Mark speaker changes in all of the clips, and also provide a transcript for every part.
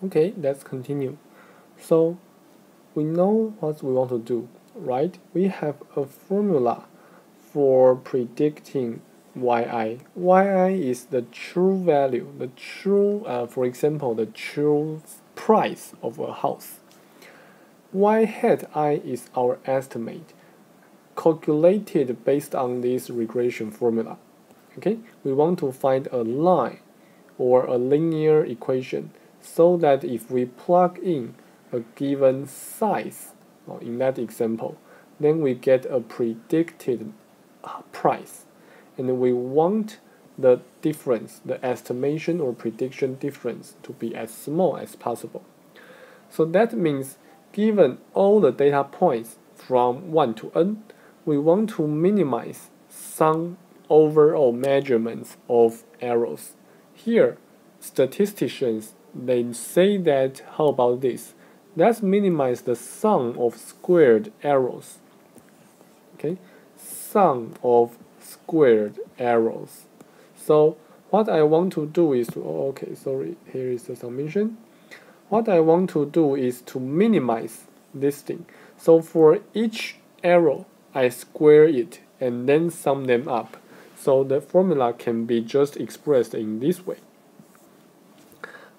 Speaker 1: Okay, let's continue. So we know what we want to do, right? We have a formula for predicting yi. Yi is the true value, the true, for example, the true price of a house. Y hat I is our estimate, calculated based on this regression formula. Okay, we want to find a line or a linear equation so that if we plug in a given size, in that example, then we get a predicted price, and we want the difference, the estimation or prediction difference, to be as small as possible. So that means given all the data points from 1 to n, we want to minimize some overall measurements of errors. Here, statisticians, they say that, how about this? Let's minimize the sum of squared errors. Okay, sum of squared errors. So what I want to do is to, here is the summation. What I want to do is to minimize this thing. So for each error, I square it and then sum them up. So the formula can be just expressed in this way.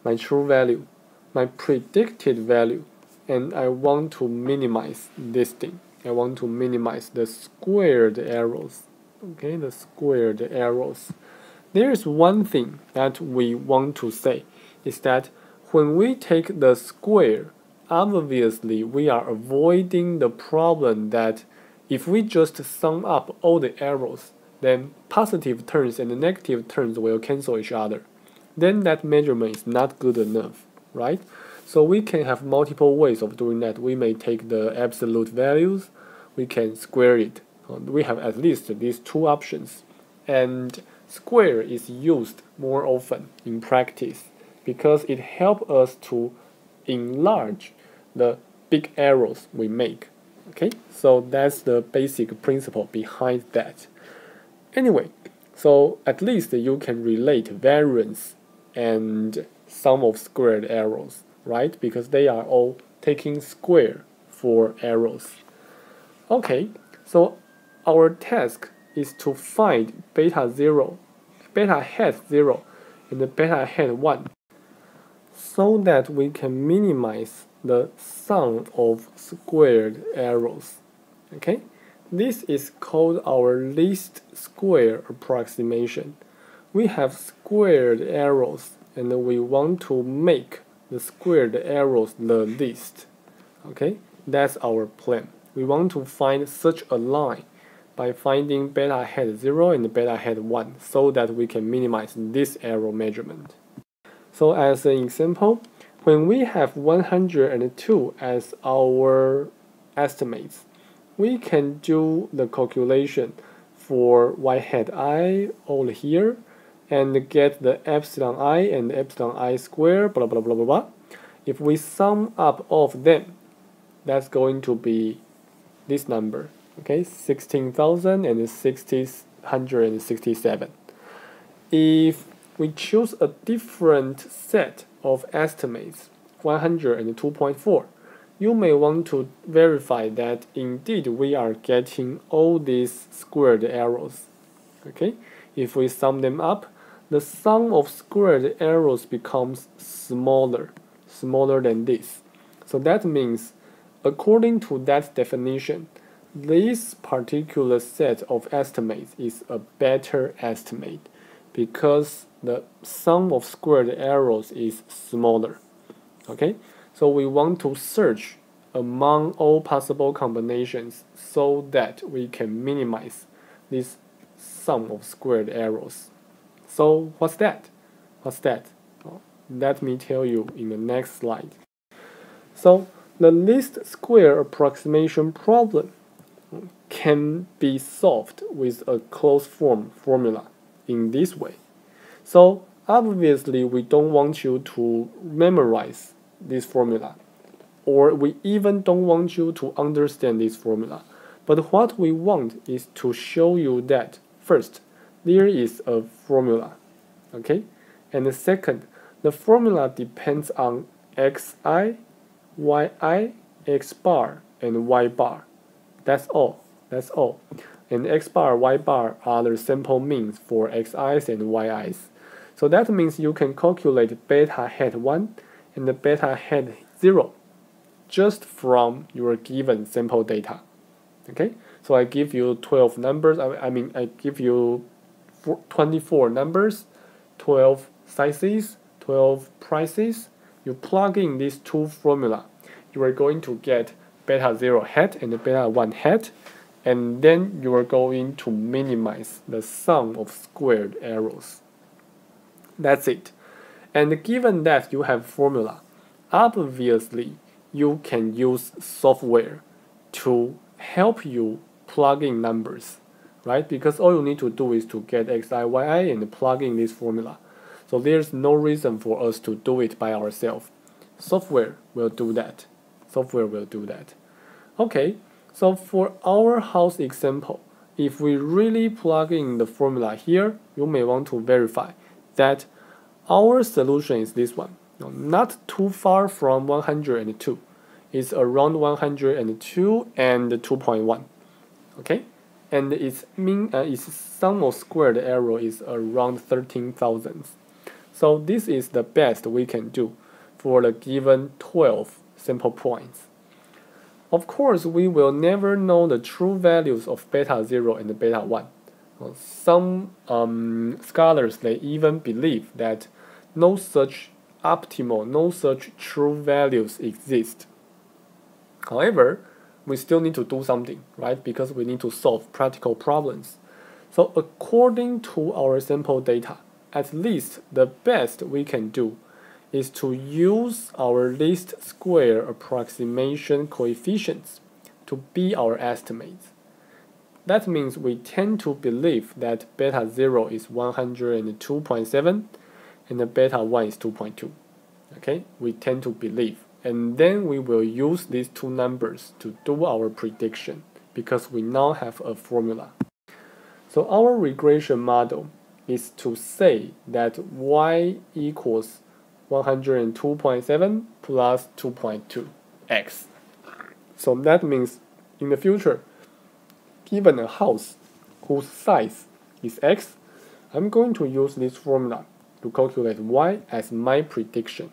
Speaker 1: My true value, my predicted value, and I want to minimize this thing. I want to minimize the squared errors. Okay, the squared errors. There is one thing that we want to say, is that when we take the square, obviously we are avoiding the problem that if we just sum up all the errors, then positive terms and negative terms will cancel each other. Then that measurement is not good enough, right? So we can have multiple ways of doing that. We may take the absolute values, we can square it. We have at least these two options. And square is used more often in practice because it helps us to enlarge the big errors we make. Okay, so that's the basic principle behind that. Anyway, so at least you can relate variance and sum of squared errors, right? Because they are all taking square for errors. Okay, so our task is to find beta 0, beta hat 0, and the beta hat 1 so that we can minimize the sum of squared errors. Okay, this is called our least square approximation. We have squared errors and we want to make the squared errors the least. Okay, that's our plan. We want to find such a line by finding beta hat 0 and beta hat 1 so that we can minimize this error measurement. So as an example, when we have 102 as our estimates, we can do the calculation for y hat I all here and get the epsilon I and epsilon I square, blah blah blah blah blah. If we sum up all of them, that's going to be this number, okay, 16,667. If we choose a different set of estimates, 102.4, you may want to verify that indeed we are getting all these squared errors. Okay, if we sum them up, the sum of squared errors becomes smaller than this. So that means, according to that definition, this particular set of estimates is a better estimate because the sum of squared errors is smaller. Okay, so we want to search among all possible combinations so that we can minimize this sum of squared errors. So what's that? Let me tell you in the next slide. So the least square approximation problem can be solved with a closed form formula in this way. So obviously we don't want you to memorize this formula, or we even don't want you to understand this formula. But what we want is to show you that first, there is a formula, okay? And the second, the formula depends on xi, yi, x bar, and y bar. That's all. That's all. And x bar, y bar are the sample means for xi's and yi's. So that means you can calculate beta hat 1 and the beta hat 0 just from your given sample data. Okay, so I give you 12 numbers. I give you 24 numbers, 12 sizes, 12 prices. You plug in these two formula, you are going to get beta 0 hat and beta 1 hat, and then you are going to minimize the sum of squared errors. That's it. And given that you have formula, obviously you can use software to help you plug in numbers, right? Because all you need to do is to get xi, yi and plug in this formula. So there's no reason for us to do it by ourselves. Software will do that. Software will do that. Okay, so for our house example, if we really plug in the formula here, you may want to verify that our solution is this one. Not too far from 102. It's around 102 and 2.1. Okay, and its sum of squared error is around 13,000. So this is the best we can do for the given 12 sample points. Of course, we will never know the true values of beta 0 and beta 1. Some scholars, they even believe that no such optimal, no such true values exist. However, we still need to do something, right? Because we need to solve practical problems. So according to our sample data, at least the best we can do is to use our least square approximation coefficients to be our estimates. That means we tend to believe that beta 0 is 102.7 and the beta 1 is 2.2. Okay, we tend to believe. And then we will use these two numbers to do our prediction because we now have a formula. So our regression model is to say that y equals 102.7 plus 2.2x. So that means in the future, given a house whose size is x, I'm going to use this formula to calculate y as my prediction.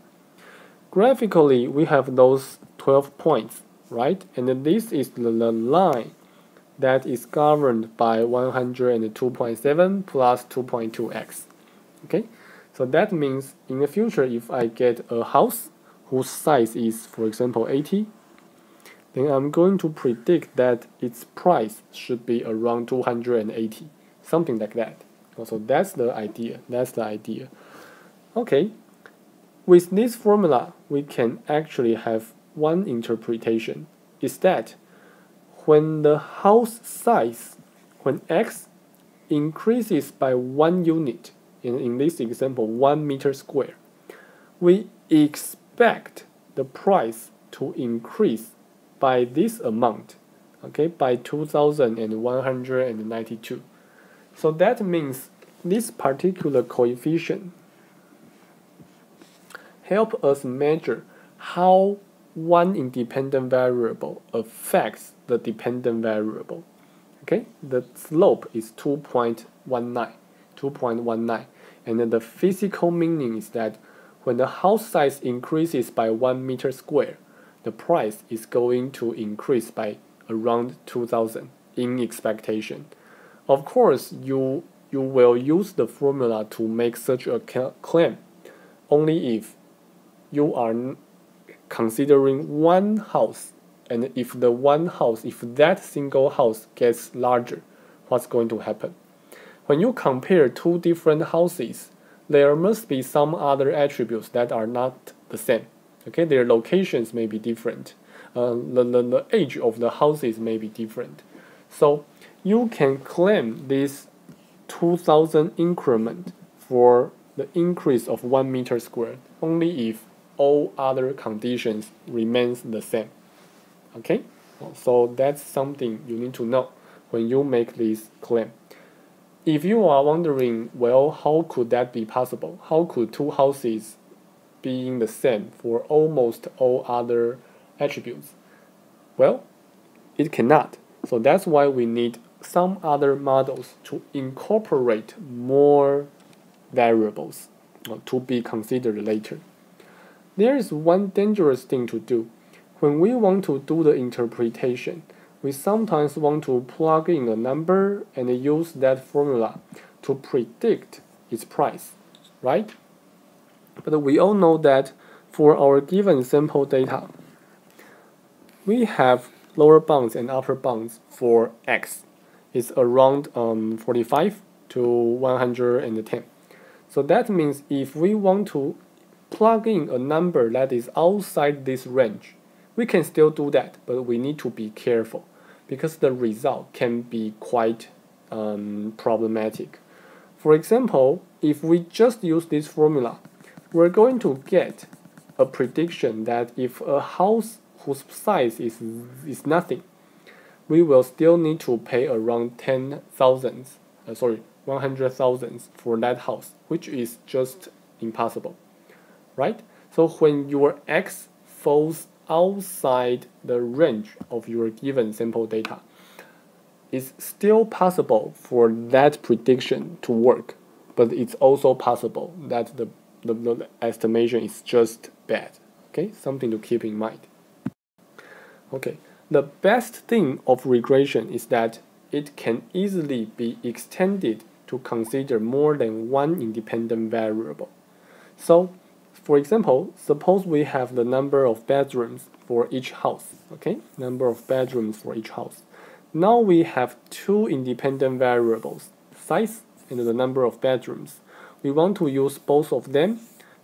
Speaker 1: Graphically, we have those 12 points, right? And this is the line that is governed by 102.7 plus 2.2x. Okay, so that means in the future, if I get a house whose size is, for example, 80, then I'm going to predict that its price should be around 280, something like that. So that's the idea. That's the idea. Okay. With this formula, we can actually have one interpretation, is that when the house size, when x increases by 1 unit, in this example 1 meter square, we expect the price to increase by this amount, okay, by 2,192. So that means this particular coefficient help us measure how one independent variable affects the dependent variable. Okay, the slope is 2.19, and then the physical meaning is that when the house size increases by 1 meter square, the price is going to increase by around 2,000 in expectation. Of course, you will use the formula to make such a claim only if you are considering one house, and if that single house gets larger, what's going to happen? When you compare two different houses, there must be some other attributes that are not the same. Okay, their locations may be different. The age of the houses may be different. So you can claim this 2,000 increment for the increase of 1 meter squared only if all other conditions remains the same. Okay, so that's something you need to know when you make this claim. If you are wondering, well, how could that be possible? How could two houses being the same for almost all other attributes? Well, it cannot. So that's why we need some other models to incorporate more variables to be considered later. There is one dangerous thing to do. When we want to do the interpretation, we sometimes want to plug in a number and use that formula to predict its price, right? But we all know that for our given sample data, we have lower bounds and upper bounds for x. It's around 45 to 110. So that means if we want to plug in a number that is outside this range, we can still do that, but we need to be careful because the result can be quite problematic. For example, if we just use this formula, we're going to get a prediction that if a house whose size is nothing, we will still need to pay around 100,000 for that house, which is just impossible, right? So when your x falls outside the range of your given sample data, it's still possible for that prediction to work, but it's also possible that the estimation is just bad. Okay, something to keep in mind. Okay, the best thing of regression is that it can easily be extended to consider more than one independent variable. So, for example, suppose we have the number of bedrooms for each house. Okay, number of bedrooms for each house. Now we have two independent variables, size and the number of bedrooms. We want to use both of them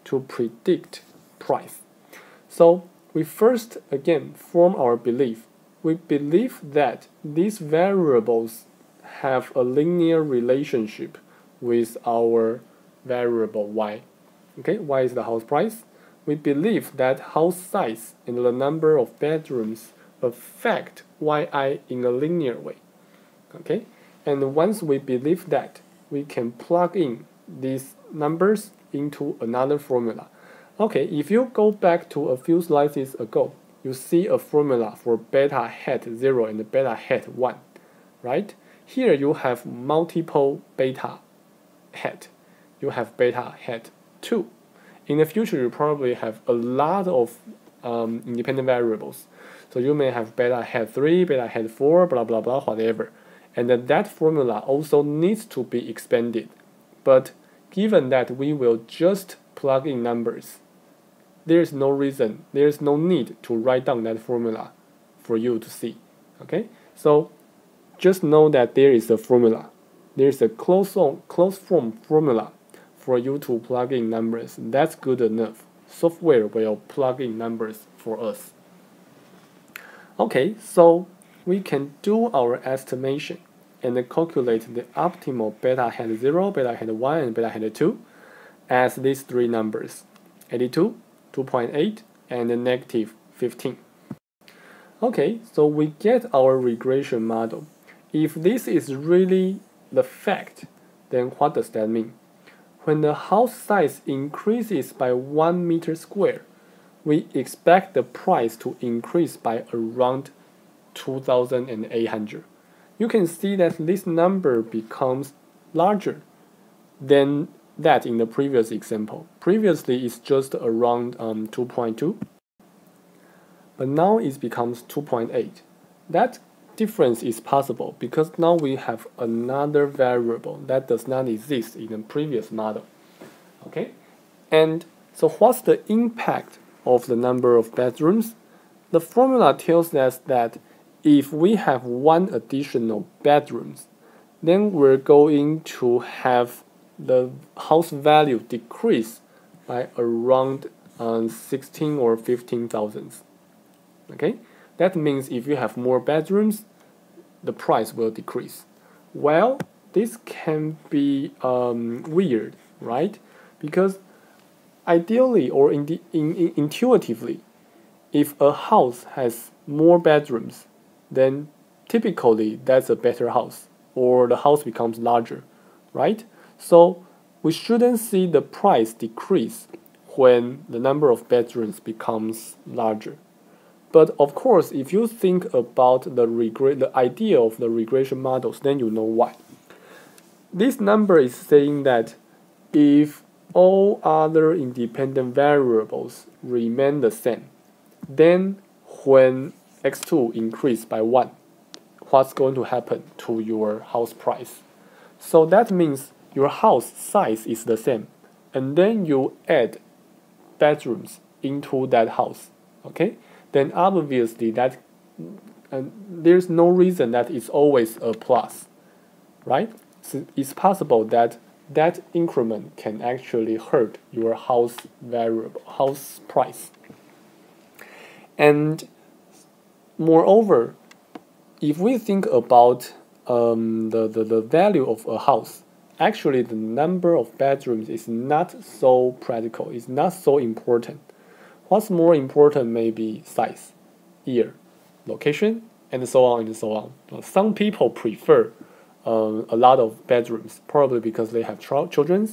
Speaker 1: to predict price. So we first again form our belief. We believe that these variables have a linear relationship with our variable y. Okay, y is the house price. We believe that house size and the number of bedrooms affect yi in a linear way. Okay, and once we believe that, we can plug in these numbers into another formula. Okay, if you go back to a few slides ago, you see a formula for beta hat 0 and beta hat 1, right? Here you have multiple beta hat. You have beta hat 2. In the future, you probably have a lot of independent variables. So you may have beta hat 3, beta hat 4, blah, blah, blah, whatever. And that formula also needs to be expanded. But given that we will just plug in numbers, there is no reason, there is no need to write down that formula for you to see. Okay? So just know that there is a formula. There is a closed form formula for you to plug in numbers. That's good enough. Software will plug in numbers for us. Okay, so we can do our estimation and calculate the optimal beta hat 0, beta hat 1, and beta hat 2 as these three numbers, 82, 2.8, and negative 15. Okay, so we get our regression model. If this is really the fact, then what does that mean? When the house size increases by 1 meter square, we expect the price to increase by around 2,800. You can see that this number becomes larger than that in the previous example. Previously, it's just around 2.2, but now it becomes 2.8. That difference is possible because now we have another variable that does not exist in the previous model. Okay, and so what's the impact of the number of bedrooms? The formula tells us that if we have one additional bedrooms, then we're going to have the house value decrease by around 16 or 15,000. Okay, that means if you have more bedrooms, the price will decrease. Well, this can be weird, right? Because ideally or intuitively, if a house has more bedrooms, then typically that's a better house, or the house becomes larger, right? So we shouldn't see the price decrease when the number of bedrooms becomes larger. But of course, if you think about the idea of the regression models, then you know why. This number is saying that if all other independent variables remain the same, then when x2 increase by 1, what's going to happen to your house price? So that means your house size is the same, and then you add bedrooms into that house, okay? Then obviously that there's no reason that it's always a plus, right? So it's possible that that increment can actually hurt your house price. And moreover, if we think about the value of a house, actually the number of bedrooms is not so practical, it's not so important. What's more important may be size, year, location, and so on and so on. Some people prefer a lot of bedrooms, probably because they have children.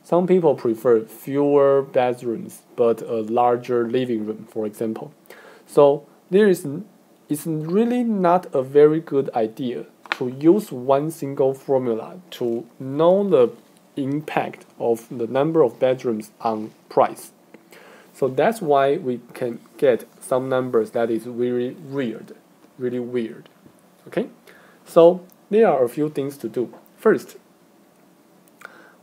Speaker 1: Some people prefer fewer bedrooms, but a larger living room, for example. So it's really not a very good idea to use one single formula to know the impact of the number of bedrooms on price. So that's why we can get some numbers that is really weird. Okay? So there are a few things to do. First,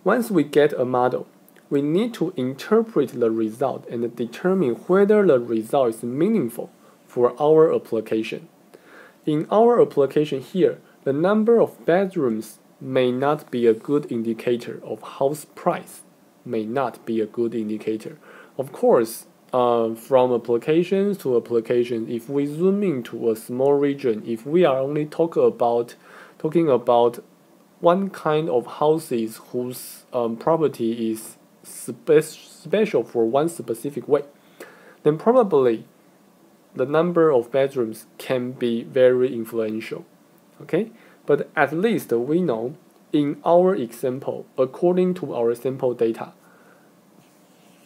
Speaker 1: once we get a model, we need to interpret the result and determine whether the result is meaningful for our application. In our application here, the number of bedrooms may not be a good indicator of house price, may not be a good indicator. Of course, from applications to application, if we zoom into a small region, if we are only talking about one kind of houses whose property is special for one specific way, then probably the number of bedrooms can be very influential. Okay, but at least we know in our example, according to our sample data,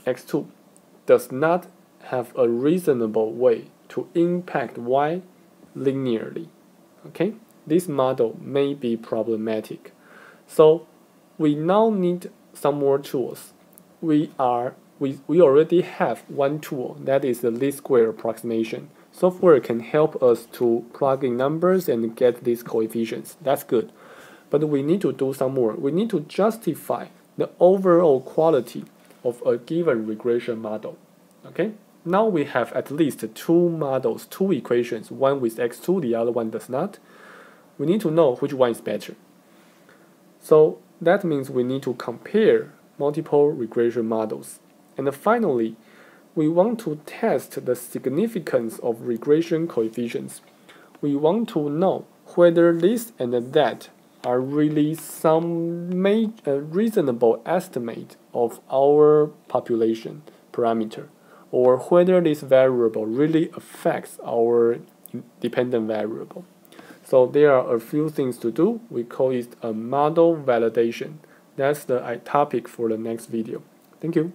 Speaker 1: x2 does not have a reasonable way to impact y linearly. Okay, this model may be problematic. So we now need some more tools. We already have one tool, that is the least square approximation. Software can help us to plug in numbers and get these coefficients. That's good. But we need to do some more. We need to justify the overall quality of a given regression model. Okay? Now we have at least two models, two equations, one with x2, the other one does not. We need to know which one is better. So that means we need to compare multiple regression models. And finally, we want to test the significance of regression coefficients. We want to know whether this and that are really some reasonable estimate of our population parameter, or whether this variable really affects our dependent variable. So there are a few things to do. We call it a model validation. That's the topic for the next video. Thank you.